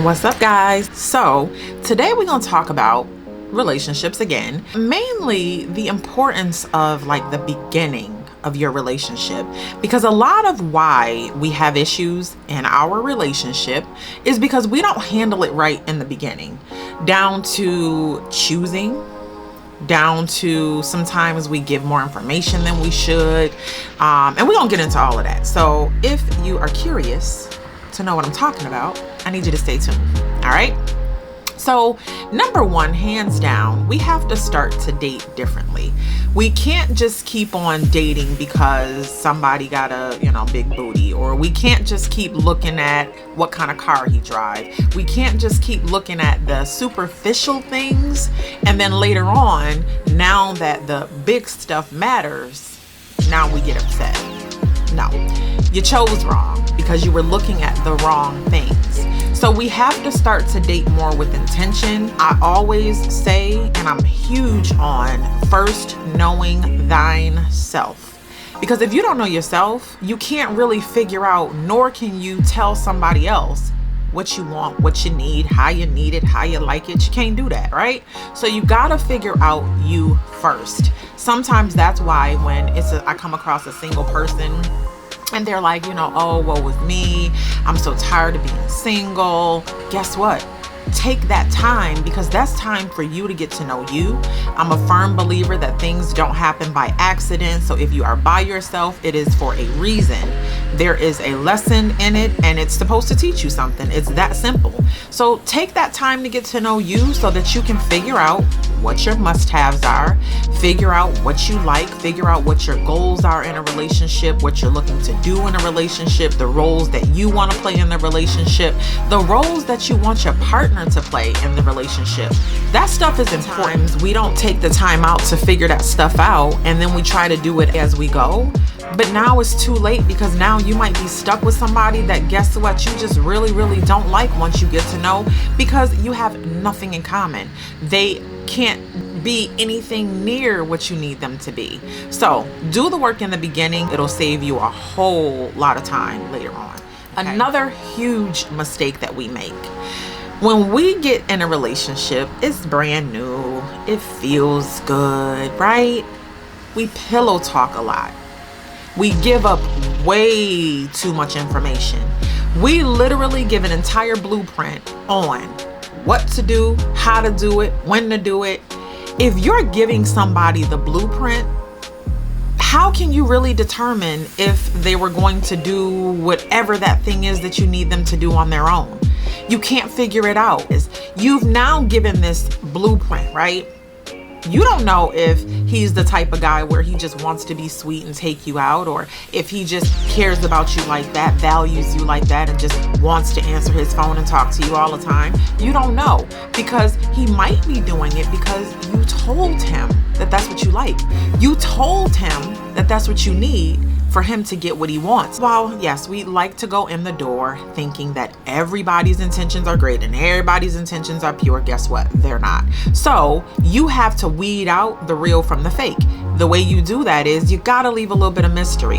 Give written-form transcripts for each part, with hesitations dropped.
What's up, guys? So today we're gonna talk about relationships again, mainly the importance of like the beginning of your relationship, because a lot of why we have issues in our relationship is because we don't handle it right in the beginning, down to choosing, down to sometimes we give more information than we should, and we're gonna get into all of that. So if you are curious to know what I'm talking about, I need you to stay tuned. All right. So number one, hands down, we have to start to date differently. We can't just keep on dating because somebody got a, big booty, or we can't just keep looking at what kind of car he drives. We can't just keep looking at the superficial things. And then later on, now that the big stuff matters, now we get upset. No, you chose wrong because you were looking at the wrong things. So we have to start to date more with intention. I always say, and I'm huge on first knowing thine self. Because if you don't know yourself, you can't really figure out, nor can you tell somebody else what you want, what you need, how you need it, how you like it. You can't do that, right? So you gotta figure out you first. Sometimes that's why when I come across a single person and they're like, oh, woe with me, I'm so tired of being single. Guess what? Take that time, because that's time for you to get to know you. I'm a firm believer that things don't happen by accident. So if you are by yourself, it is for a reason. There is a lesson in it, and it's supposed to teach you something. It's that simple. So take that time to get to know you so that you can figure out what your must-haves are, figure out what you like, figure out what your goals are in a relationship, what you're looking to do in a relationship, the roles that you want to play in the relationship, the roles that you want your partner to play in the relationship. That stuff is important. We don't take the time out to figure that stuff out, and then we try to do it as we go. But now it's too late, because now you might be stuck with somebody that, guess what, you just really, really don't like once you get to know, because you have nothing in common. They can't be anything near what you need them to be. So do the work in the beginning. It'll save you a whole lot of time later on. Okay. Another huge mistake that we make when we get in a relationship, it's brand new, it feels good, right? We pillow talk a lot. We give up way too much information. We literally give an entire blueprint on what to do, how to do it, when to do it. If you're giving somebody the blueprint, how can you really determine if they were going to do whatever that thing is that you need them to do on their own? You can't figure it out. You've now given this blueprint, right? You don't know if he's the type of guy where he just wants to be sweet and take you out, or if he just cares about you like that, values you like that, and just wants to answer his phone and talk to you all the time. You don't know, because he might be doing it because you told him that that's what you like. You told him that that's what you need for him to get what he wants. While yes, we like to go in the door thinking that everybody's intentions are great and everybody's intentions are pure, guess what? They're not. So you have to weed out the real from the fake. The way you do that is you gotta leave a little bit of mystery.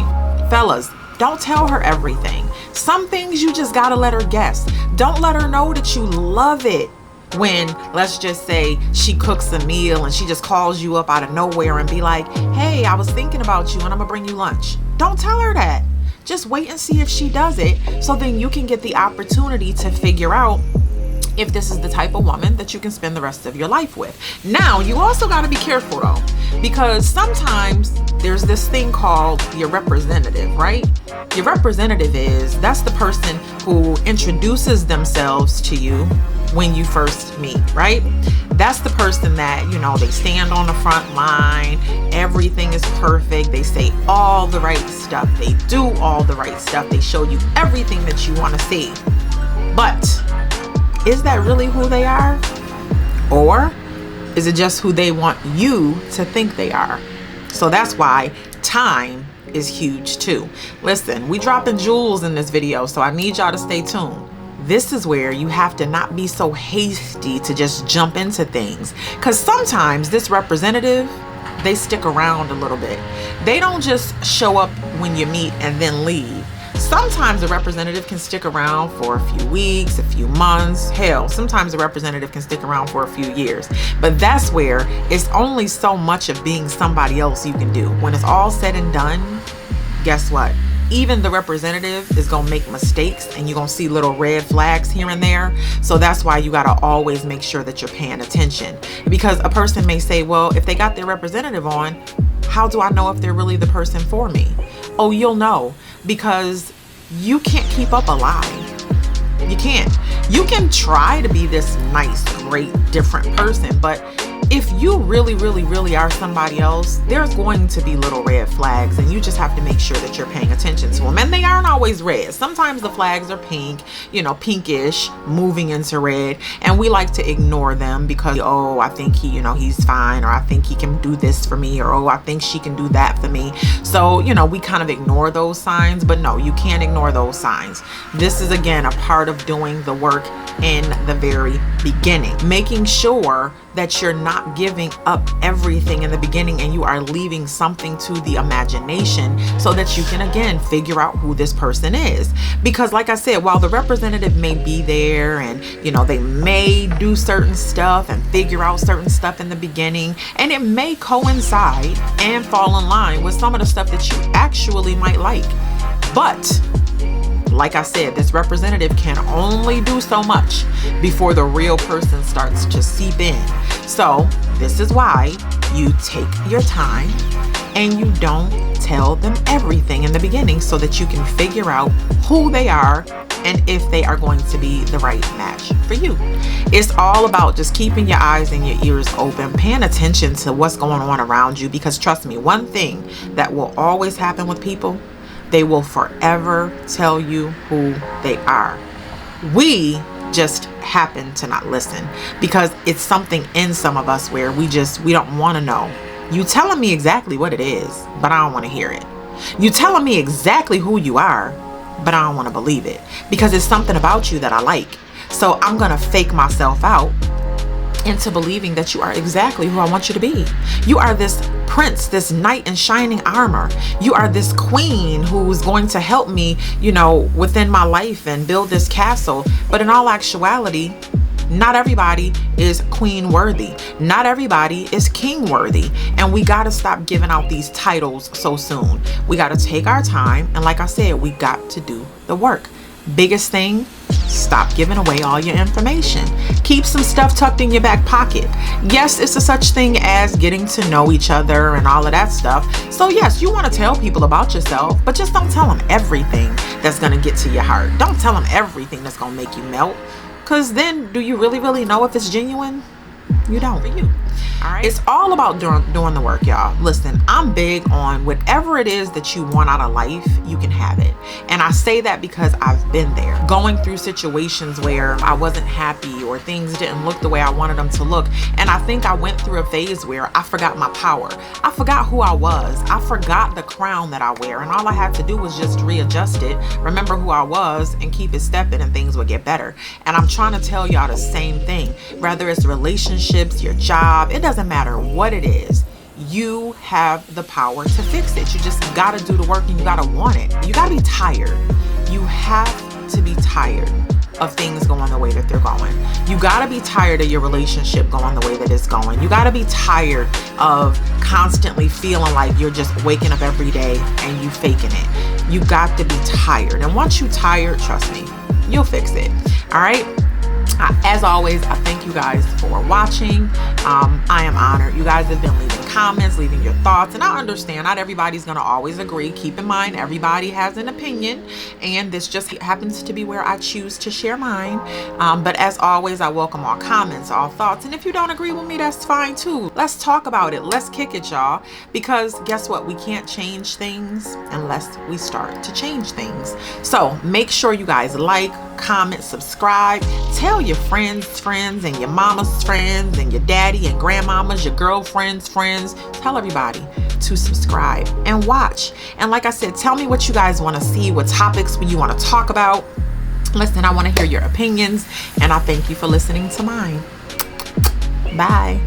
Fellas, don't tell her everything. Some things you just gotta let her guess. Don't let her know that you love it when, let's just say, she cooks a meal and she just calls you up out of nowhere and be like, hey, I was thinking about you and I'm gonna bring you lunch. Don't tell her that. Just wait and see if she does it, so then you can get the opportunity to figure out if this is the type of woman that you can spend the rest of your life with. Now, you also got to be careful though, because sometimes there's this thing called your representative, right? Your representative that's the person who introduces themselves to you when you first meet, right? That's the person that, they stand on the front line. Everything is perfect. They say all the right stuff. They do all the right stuff. They show you everything that you want to see. But is that really who they are? Or is it just who they want you to think they are? So that's why time is huge too. Listen, we dropping jewels in this video, so I need y'all to stay tuned. This is where you have to not be so hasty to just jump into things. Because sometimes this representative, they stick around a little bit. They don't just show up when you meet and then leave. Sometimes the representative can stick around for a few weeks, a few months. Hell, sometimes the representative can stick around for a few years. But that's where it's only so much of being somebody else you can do. When it's all said and done, guess what? Even the representative is going to make mistakes, and you're going to see little red flags here and there. So that's why you got to always make sure that you're paying attention, because a person may say, well, if they got their representative on, how do I know if they're really the person for me? Oh, you'll know, because you can't keep up a lie. You can't. You can try to be this nice, great, different person, but if you really, really, really are somebody else, there's going to be little red flags, and you just have to make sure that you're paying attention to them. And they aren't always red. Sometimes the flags are pink, pinkish, moving into red, and we like to ignore them because, oh, I think he's fine, or I think he can do this for me, or oh, I think she can do that for me. So, we kind of ignore those signs, but no, you can't ignore those signs. This is, again, a part of doing the work in the very beginning, making sure that you're not giving up everything in the beginning, and you are leaving something to the imagination so that you can, again, figure out who this person is. Because like I said, while the representative may be there and they may do certain stuff and figure out certain stuff in the beginning, and it may coincide and fall in line with some of the stuff that you actually might like, but like I said, this representative can only do so much before the real person starts to seep in. So this is why you take your time and you don't tell them everything in the beginning, so that you can figure out who they are and if they are going to be the right match for you. It's all about just keeping your eyes and your ears open, paying attention to what's going on around you, because trust me, one thing that will always happen with people, they will forever tell you who they are. We just happen to not listen, because it's something in some of us where we don't want to know. You telling me exactly what it is, but I don't want to hear it. You telling me exactly who you are, but I don't want to believe it, because it's something about you that I like. So I'm going to fake myself out into believing that you are exactly who I want you to be. You are this prince, this knight in shining armor. You are this queen who's going to help me, within my life and build this castle. But in all actuality, not everybody is queen worthy. Not everybody is king worthy. And we got to stop giving out these titles so soon. We got to take our time. And like I said, we got to do the work. Biggest thing, stop giving away all your information. Keep some stuff tucked in your back pocket. Yes, it's a such thing as getting to know each other and all of that stuff. So yes, you want to tell people about yourself, but just don't tell them everything that's going to get to your heart. Don't tell them everything that's going to make you melt, because then do you really, really know if it's genuine? You don't. For you. All right. It's all about doing the work, y'all. Listen, I'm big on whatever it is that you want out of life, you can have it. And I say that because I've been there, going through situations where I wasn't happy or things didn't look the way I wanted them to look. And I think I went through a phase where I forgot my power. I forgot who I was. I forgot the crown that I wear. And all I had to do was just readjust it, remember who I was, and keep it stepping, and things would get better. And I'm trying to tell y'all the same thing. Whether it's relationships, your job, it doesn't matter what it is. You have the power to fix it. You just got to do the work, and you got to want it. You got to be tired. You have to be tired of things going the way that they're going. You got to be tired of your relationship going the way that it's going. You got to be tired of constantly feeling like you're just waking up every day and you faking it. You got to be tired. And once you're tired, trust me, you'll fix it. All right. As always, I thank you guys for watching. I am honored. You guys have been leaving comments, leaving your thoughts, and I understand not everybody's going to always agree. Keep in mind, everybody has an opinion, and this just happens to be where I choose to share mine. But as always, I welcome all comments, all thoughts, and if you don't agree with me, that's fine too. Let's talk about it. Let's kick it, y'all, because guess what? We can't change things unless we start to change things. So make sure you guys like, comment, subscribe, tell your friends and your mama's friends and your daddy and grandmamas, your girlfriends, friends, tell everybody to subscribe and watch. And like I said, tell me what you guys want to see, what topics you want to talk about. Listen, I want to hear your opinions, and I thank you for listening to mine. Bye.